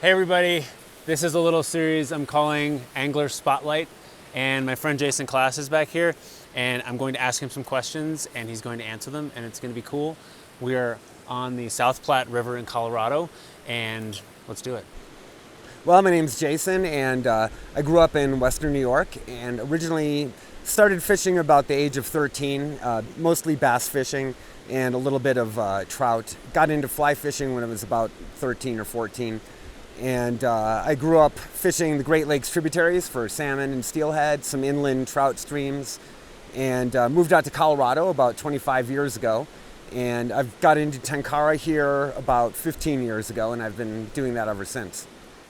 Hey everybody, this is a little series I'm calling Angler Spotlight, and my friend Jason Klass is back here, and I'm going to ask him some questions and he's going to answer them, and it's going to be cool. We are on the South Platte River in Colorado, and let's do it. Well, my name's Jason, and I grew up in Western New York and originally started fishing about the age of 13, mostly bass fishing and a little bit of trout. Got into fly fishing when I was about 13 or 14. And I grew up fishing the Great Lakes tributaries for salmon and steelhead, some inland trout streams, and moved out to Colorado about 25 years ago. And I've got into Tenkara here about 15 years ago, and I've been doing that ever since.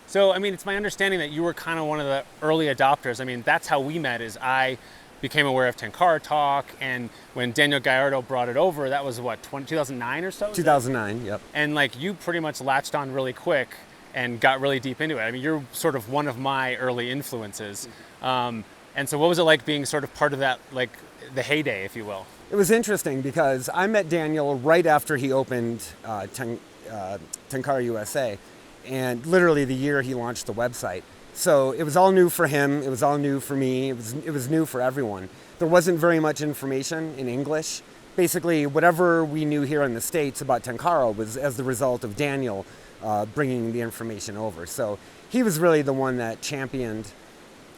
So, I mean, it's my understanding that you were kind of one of the early adopters. I mean, that's how we met, is I became aware of Tenkara Talk, and when Daniel Gallardo brought it over, that was what, 2009 or so? 2009, yep. And like, you pretty much latched on really quick and got really deep into it. I mean, you're sort of one of my early influences. And so what was it like being sort of part of that, like the heyday, if you will? It was interesting because I met Daniel right after he opened Tenkara USA, and literally the year he launched the website. So it was all new for him, it was all new for me, it was new for everyone. There wasn't very much information in English. Basically, whatever we knew here in the States about Tenkara was as the result of Daniel bringing the information over. So he was really the one that championed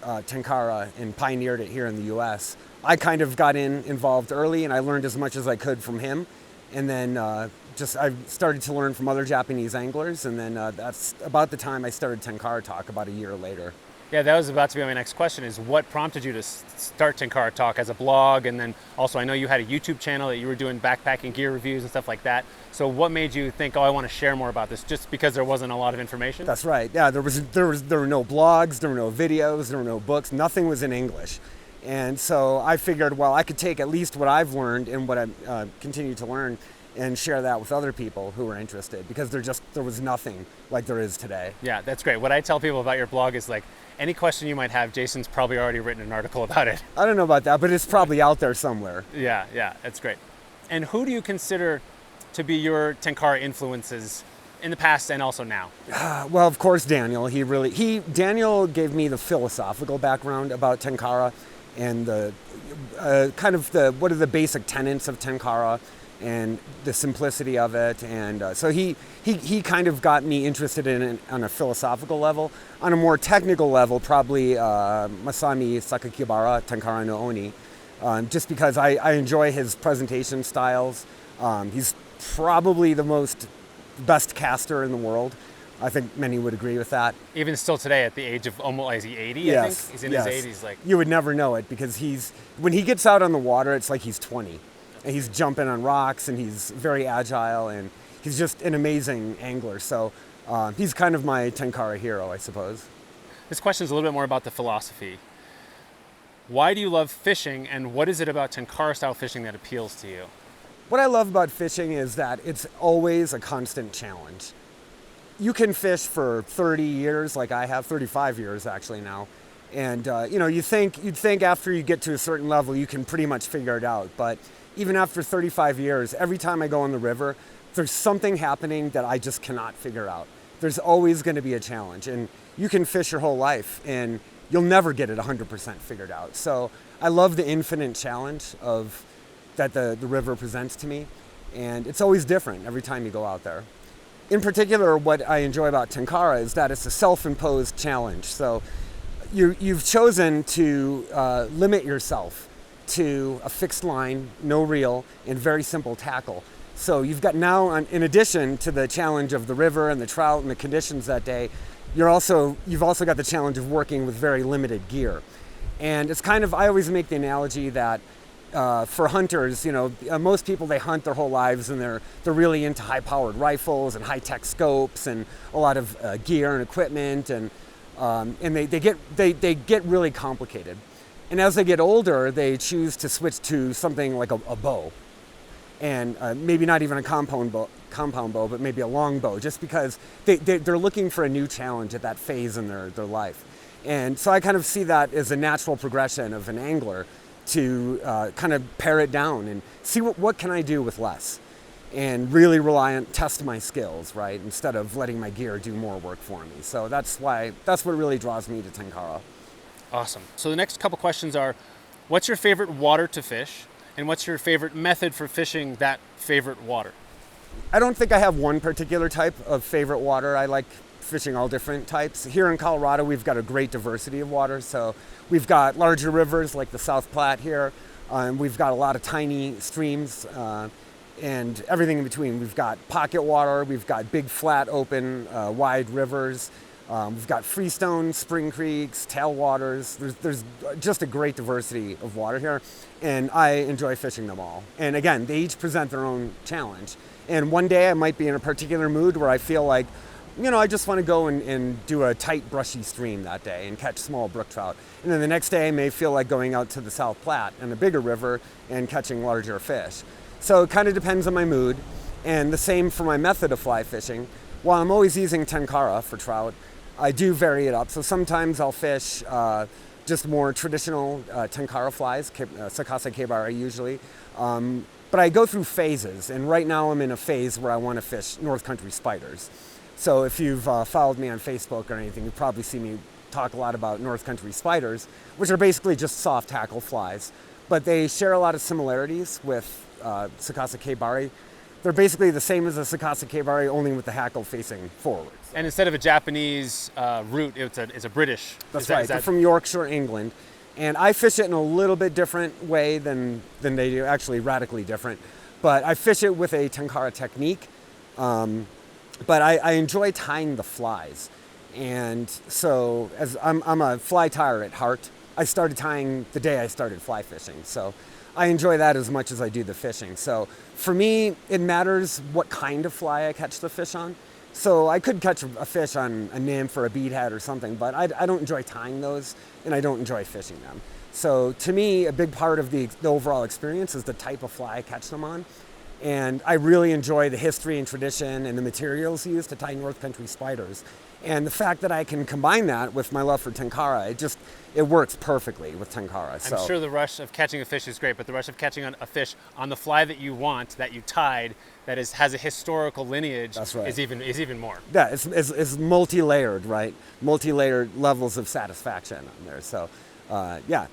Tenkara and pioneered it here in the US. I kind of got involved early, and I learned as much as I could from him. And then I started to learn from other Japanese anglers, and then that's about the time I started Tenkara Talk about a year later. Yeah, that was about to be my next question, is what prompted you to start Tenkara Talk as a blog? And then also, I know you had a YouTube channel that you were doing backpacking gear reviews and stuff like that. So what made you think, oh, I want to share more about this, just because there wasn't a lot of information? That's right. Yeah, there were no blogs, there were no videos, there were no books, nothing was in English. And so I figured, well, I could take at least what I've learned and what I continue to learn and share that with other people who were interested, because there was nothing like there is today. Yeah, that's great. What I tell people about your blog is, like, any question you might have, Jason's probably already written an article about it. I don't know about that, but it's probably out there somewhere. Yeah, that's great. And who do you consider to be your Tenkara influences in the past and also now? Well, of course, Daniel. Daniel gave me the philosophical background about Tenkara and the what are the basic tenets of Tenkara and the simplicity of it. And so he kind of got me interested in it on a philosophical level. On a more technical level, probably Masami Sakakibara, Tenkara no Oni, just because I enjoy his presentation styles. He's probably the best caster in the world. I think many would agree with that. Even still today, at the age of almost, is he 80? Yes. I think he's in his 80s. Like, you would never know it, because when he gets out on the water, it's like he's 20. And he's jumping on rocks, and he's very agile, and he's just an amazing angler. So he's kind of my Tenkara hero, I suppose. This question is a little bit more about the philosophy. Why do you love fishing, and what is it about Tenkara style fishing that appeals to you? What I love about fishing is that it's always a constant challenge. You can fish for 30 years, like I have, 35 years actually now. And you'd think after you get to a certain level, you can pretty much figure it out. But even after 35 years, every time I go on the river, there's something happening that I just cannot figure out. There's always going to be a challenge, and you can fish your whole life and you'll never get it 100% figured out. So I love the infinite challenge that the river presents to me, and it's always different every time you go out there. In particular, what I enjoy about Tenkara is that it's a self-imposed challenge. So you've chosen to limit yourself to a fixed line, no reel, and very simple tackle. So you've got now, in addition to the challenge of the river and the trout and the conditions that day, you've also got the challenge of working with very limited gear. And it's kind of, I always make the analogy that for hunters, most people, they hunt their whole lives, and they're really into high-powered rifles and high-tech scopes and a lot of gear and equipment, and they get really complicated. And as they get older, they choose to switch to something like a bow, and maybe not even a compound bow, but maybe a long bow, just because they're looking for a new challenge at that phase in their life. And so I kind of see that as a natural progression of an angler, to kind of pare it down and see what can I do with less. and really rely on test my skills, right? Instead of letting my gear do more work for me. So that's what really draws me to Tenkara. Awesome. So the next couple questions are, what's your favorite water to fish? And what's your favorite method for fishing that favorite water? I don't think I have one particular type of favorite water. I like fishing all different types. Here in Colorado, we've got a great diversity of water. So we've got larger rivers like the South Platte here. We've got a lot of tiny streams and everything in between. We've got pocket water. We've got big, flat, open, wide rivers. We've got freestone, spring creeks, tailwaters. There's just a great diversity of water here, and I enjoy fishing them all. And again, they each present their own challenge. And one day I might be in a particular mood where I feel like, I just want to go and do a tight, brushy stream that day and catch small brook trout. And then the next day I may feel like going out to the South Platte and a bigger river and catching larger fish. So it kind of depends on my mood. And the same for my method of fly fishing. While I'm always using Tenkara for trout, I do vary it up. So sometimes I'll fish just more traditional Tenkara flies, Sakasa Kebari usually. But I go through phases, and right now I'm in a phase where I want to fish North Country spiders. So if you've followed me on Facebook or anything, you've probably seen me talk a lot about North Country spiders, which are basically just soft tackle flies. But they share a lot of similarities with Sakasa Kebari. They're basically the same as a Sakasa Kebari, only with the hackle facing forward. And instead of a Japanese root, it's a British. That's right. They're from Yorkshire, England. And I fish it in a little bit different way than they do, actually radically different. But I fish it with a Tenkara technique. But I enjoy tying the flies. And so as I'm a fly tyer at heart, I started tying the day I started fly fishing. So I enjoy that as much as I do the fishing. So for me, it matters what kind of fly I catch the fish on. So I could catch a fish on a nymph or a beadhead or something, but I don't enjoy tying those, and I don't enjoy fishing them. So to me, a big part of the overall experience is the type of fly I catch them on. And I really enjoy the history and tradition and the materials used to tie North Country spiders. And the fact that I can combine that with my love for Tenkara, it works perfectly with Tenkara. So. I'm sure the rush of catching a fish is great, but the rush of catching a fish on the fly that you want, that you tied, that has a historical lineage, That's right. is even more. Yeah, it's multi-layered, right? Multi-layered levels of satisfaction on there. So,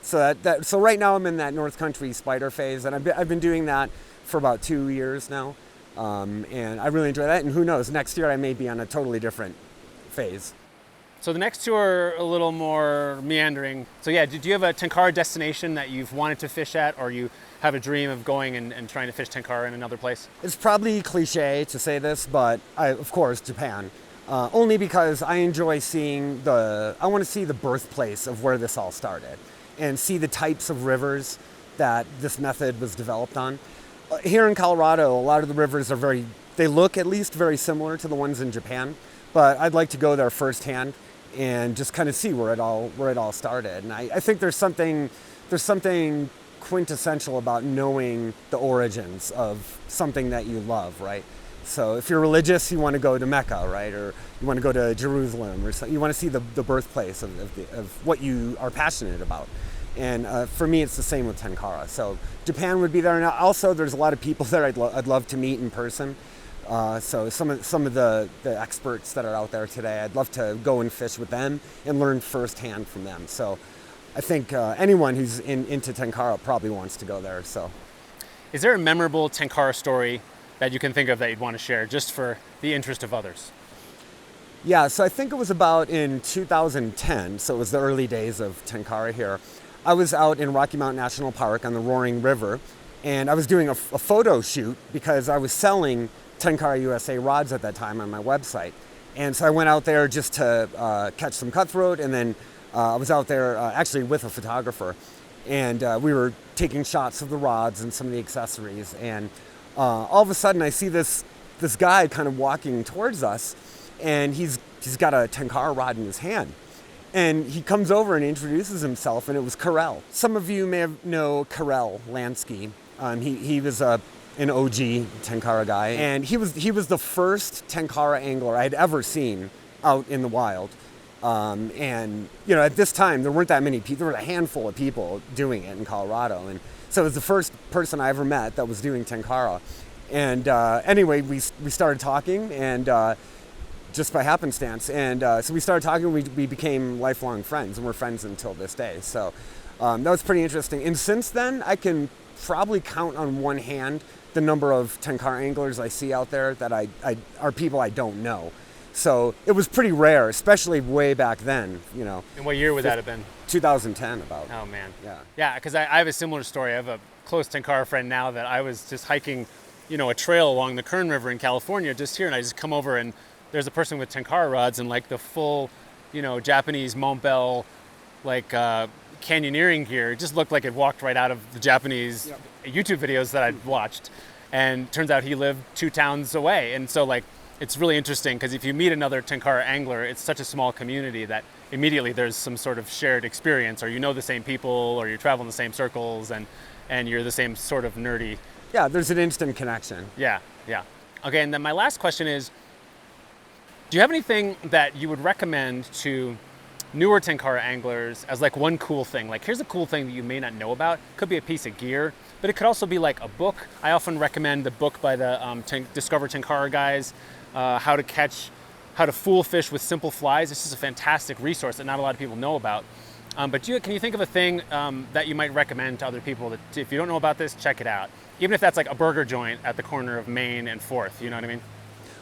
so right now I'm in that North Country spider phase, and I've been doing that for about 2 years now, and I really enjoy that. And who knows, next year I may be on a totally different phase. So the next two are a little more meandering. So yeah, do you have a Tenkara destination that you've wanted to fish at, or you have a dream of going and trying to fish Tenkara in another place? It's probably cliche to say this, but of course, Japan. Only because I enjoy I want to see the birthplace of where this all started and see the types of rivers that this method was developed on. Here in Colorado, a lot of the rivers they look at least very similar to the ones in Japan, but I'd like to go there firsthand and just kind of see where it all started. And I think there's something quintessential about knowing the origins of something that you love, right? So if you're religious, you want to go to Mecca, right? Or you want to go to Jerusalem, or you want to see the birthplace of what you are passionate about. And for me, it's the same with Tenkara. So Japan would be there. And also, there's a lot of people there I'd love to meet in person. So some of the experts that are out there today, I'd love to go and fish with them and learn firsthand from them. So I think anyone who's into Tenkara probably wants to go there. So, is there a memorable Tenkara story that you can think of that you'd want to share, just for the interest of others? Yeah, so I think it was about in 2010, so it was the early days of Tenkara here. I was out in Rocky Mountain National Park on the Roaring River, and I was doing a photo shoot because I was selling Tenkara USA rods at that time on my website. And so I went out there just to catch some cutthroat, and then I was out there actually with a photographer, and we were taking shots of the rods and some of the accessories, and all of a sudden I see this guy kind of walking towards us, and he's got a Tenkara rod in his hand. And he comes over and introduces himself, and it was Karel. Some of you may know Karel Lansky. He was an OG Tenkara guy, and he was the first Tenkara angler I'd ever seen out in the wild. And at this time there weren't that many people. There were a handful of people doing it in Colorado, and so it was the first person I ever met that was doing Tenkara. And anyway, we started talking, and just by happenstance. And so we started talking, we became lifelong friends, and we're friends until this day. So that was pretty interesting. And since then, I can probably count on one hand the number of Tenkara anglers I see out there that are people I don't know. So it was pretty rare, especially way back then, you know. And what year would that have been? 2010 about. Oh man. Yeah. Yeah, because I have a similar story. I have a close Tenkara friend now that I was just hiking, you know, a trail along the Kern River in California just here, and I just come over and there's a person with Tenkara rods and like the full, you know, Japanese Montbell, like canyoneering gear. It just looked like it walked right out of the Japanese YouTube videos that I'd watched. And turns out he lived 2 towns away. And so like, it's really interesting because if you meet another Tenkara angler, it's such a small community that immediately there's some sort of shared experience, or you know the same people, or you travel in the same circles, and you're the same sort of nerdy. Yeah, there's an instant connection. Yeah. Okay, and then my last question is, do you have anything that you would recommend to newer Tenkara anglers as like one cool thing? Like, here's a cool thing that you may not know about. Could be a piece of gear, but it could also be like a book. I often recommend the book by the Discover Tenkara guys, how to fool fish with simple flies. This is a fantastic resource that not a lot of people know about. But can you think of a thing that you might recommend to other people that if you don't know about this, check it out? Even if that's like a burger joint at the corner of Main and 4th, you know what I mean?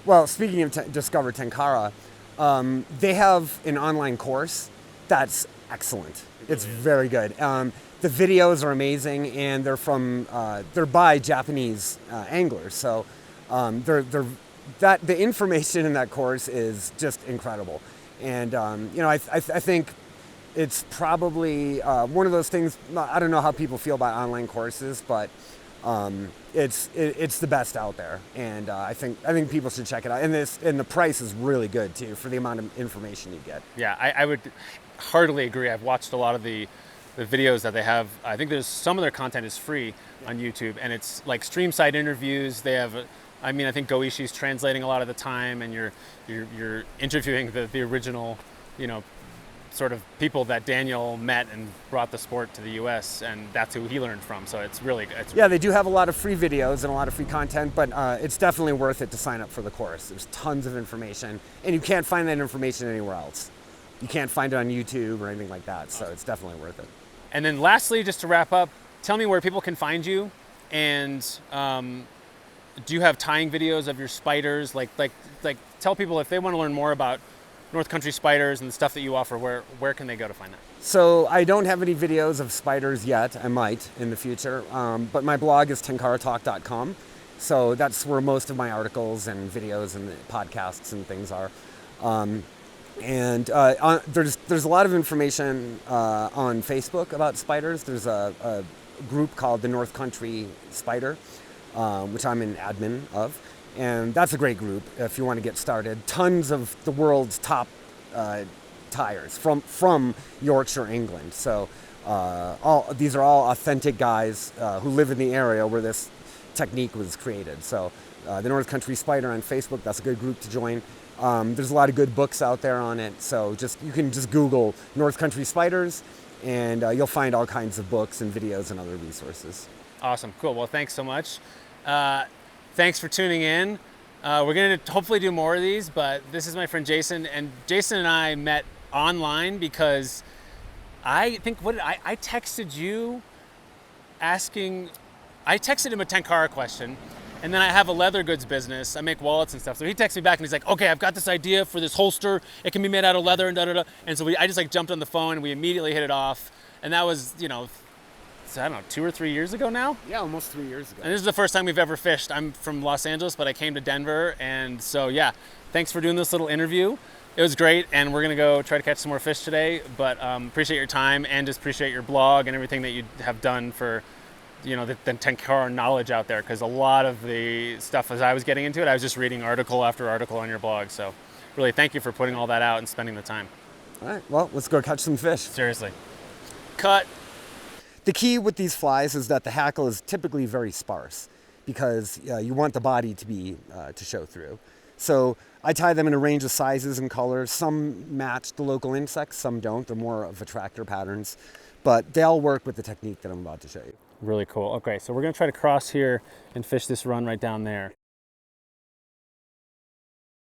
Well, speaking of Discover Tenkara, they have an online course that's excellent. It's very good. The videos are amazing, and they're by Japanese anglers. So the information in that course is just incredible. And you know, I think it's probably one of those things. I don't know how people feel about online courses, but it's the best out there, and I think people should check it out. And the price is really good too for the amount of information you get. Yeah, I would heartily agree. I've watched a lot of the videos that they have. I think there's some of their content is free on YouTube, and it's like stream side interviews. They have, I think Goishi's translating a lot of the time, and you're interviewing the original, you know, sort of people that Daniel met and brought the sport to the U.S., and that's who he learned from. So it's really good. Yeah, they do have a lot of free videos and a lot of free content, but it's definitely worth it to sign up for the course. There's tons of information, and you can't find that information anywhere else. You can't find it on YouTube or anything like that, so it's definitely worth it. And then lastly, just to wrap up, tell me where people can find you, and do you have tying videos of your spiders? Like tell people if they want to learn more about North Country spiders and the stuff that you offer, where can they go to find that? So I don't have any videos of spiders yet. I might in the future, but my blog is tenkaratalk.com. So that's where most of my articles and videos and podcasts and things are. There's a lot of information on Facebook about spiders. There's a group called the North Country Spider, which I'm an admin of. And that's a great group if you want to get started. Tons of the world's top tires from Yorkshire, England. So these are all authentic guys who live in the area where this technique was created. So the North Country Spider on Facebook, that's a good group to join. There's a lot of good books out there on it. So you can just Google North Country Spiders, and you'll find all kinds of books and videos and other resources. Awesome, cool. Well, thanks so much. Thanks for tuning in. We're going to hopefully do more of these, but this is my friend Jason, and Jason and I met online because I think, I texted you asking, I texted him a Tenkara question, and then I have a leather goods business. I make wallets and stuff. So he texted me back and he's like, okay, I've got this idea for this holster. It can be made out of leather and da-da-da. And so I just like jumped on the phone and we immediately hit it off. And that was, you know, I don't know, 2 or 3 years ago now? Yeah, almost 3 years ago. And this is the first time we've ever fished. I'm from Los Angeles, but I came to Denver. And so, yeah, thanks for doing this little interview. It was great, and we're going to go try to catch some more fish today. But appreciate your time, and just appreciate your blog and everything that you have done for, you know, the Tenkara knowledge out there. Because a lot of the stuff, as I was getting into it, I was just reading article after article on your blog. So really, thank you for putting all that out and spending the time. All right, well, let's go catch some fish. Seriously. Cut. The key with these flies is that the hackle is typically very sparse because you want the body to be to show through. So I tie them in a range of sizes and colors. Some match the local insects, some don't. They're more of attractor patterns, but they all work with the technique that I'm about to show you. Really cool. Okay, so we're gonna try to cross here and fish this run right down there.